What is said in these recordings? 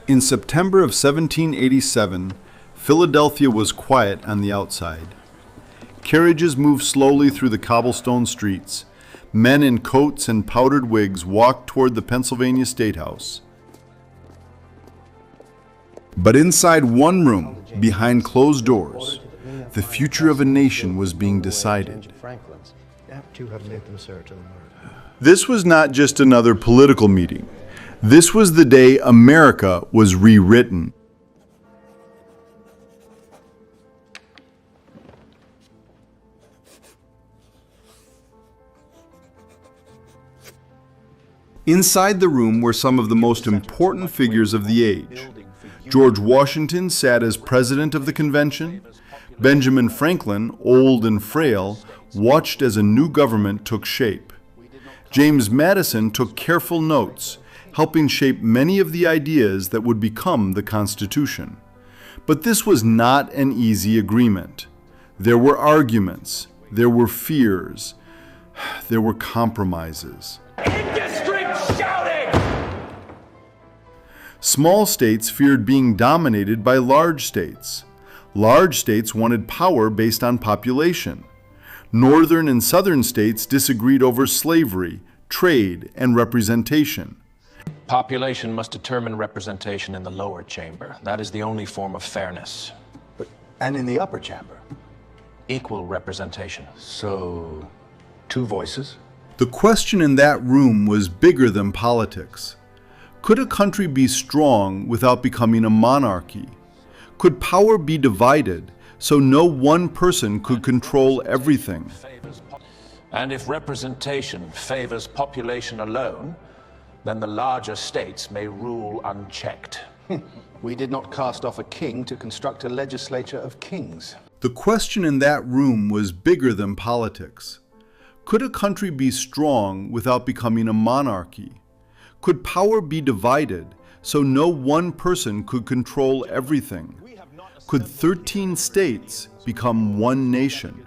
In September of 1787, Philadelphia was quiet on the outside. Carriages moved slowly through the cobblestone streets. Men in coats and powdered wigs walked toward the Pennsylvania State House. But inside one room, behind closed doors, the future of a nation was being decided. This was not just another political meeting. This was the day America was rewritten. Inside the room were some of the most important figures of the age. George Washington sat as president of the convention. Benjamin Franklin, old and frail, watched as a new government took shape. James Madison took careful notes, helping shape many of the ideas that would become the Constitution. But this was not an easy agreement. There were arguments, there were fears, there were compromises. Small states feared being dominated by large states. Large states wanted power based on population. Northern and southern states disagreed over slavery, trade, and representation. Population must determine representation in the lower chamber. That is the only form of fairness. And in the upper chamber? Equal representation. So, 2 voices? The question in that room was bigger than politics. Could a country be strong without becoming a monarchy? Could power be divided so no one person could control everything? And if representation favors population alone, then the larger states may rule unchecked. We did not cast off a king to construct a legislature of kings. The question in that room was bigger than politics. Could a country be strong without becoming a monarchy? Could power be divided so no one person could control everything? Could 13 states become one nation?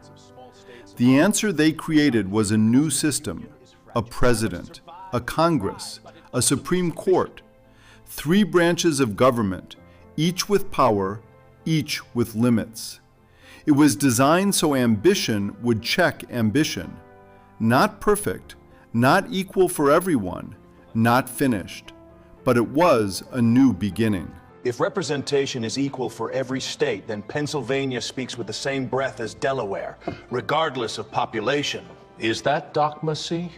The answer they created was a new system, a president, a Congress, a Supreme Court, 3 branches of government, each with power, each with limits. It was designed so ambition would check ambition. Not perfect, not equal for everyone, not finished, but it was a new beginning. If representation is equal for every state, then Pennsylvania speaks with the same breath as Delaware, regardless of population. Is that dogmacy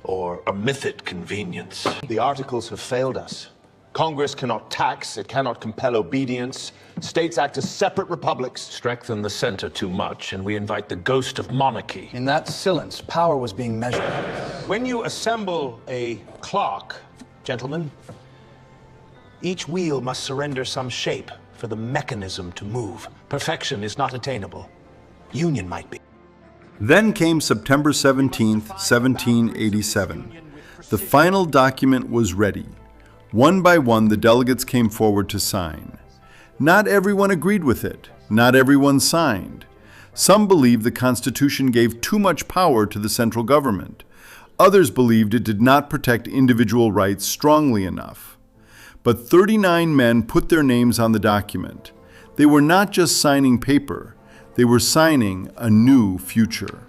or a mythic convenience? The articles have failed us. Congress cannot tax, it cannot compel obedience. States act as separate republics. Strengthen the center too much, and we invite the ghost of monarchy. In that silence, power was being measured. When you assemble a clock, gentlemen, each wheel must surrender some shape for the mechanism to move. Perfection is not attainable. Union might be. Then came September 17th, 1787. The final document was ready. One by one, the delegates came forward to sign. Not everyone agreed with it. Not everyone signed. Some believed the Constitution gave too much power to the central government. Others believed it did not protect individual rights strongly enough. But 39 men put their names on the document. They were not just signing paper. They were signing a new future.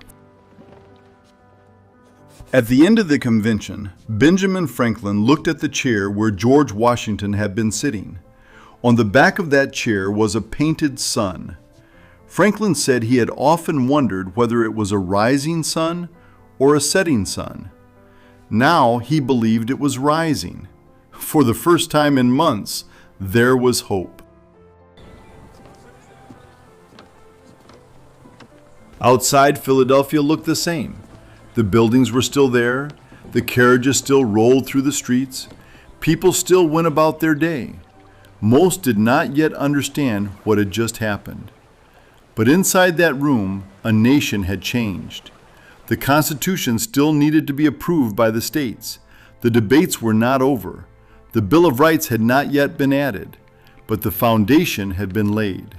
At the end of the convention, Benjamin Franklin looked at the chair where George Washington had been sitting. On the back of that chair was a painted sun. Franklin said he had often wondered whether it was a rising sun or a setting sun. Now he believed it was rising. For the first time in months, there was hope. Outside, Philadelphia looked the same. The buildings were still there. The carriages still rolled through the streets. People still went about their day. Most did not yet understand what had just happened. But inside that room, a nation had changed. The Constitution still needed to be approved by the states. The debates were not over. The Bill of Rights had not yet been added, but the foundation had been laid.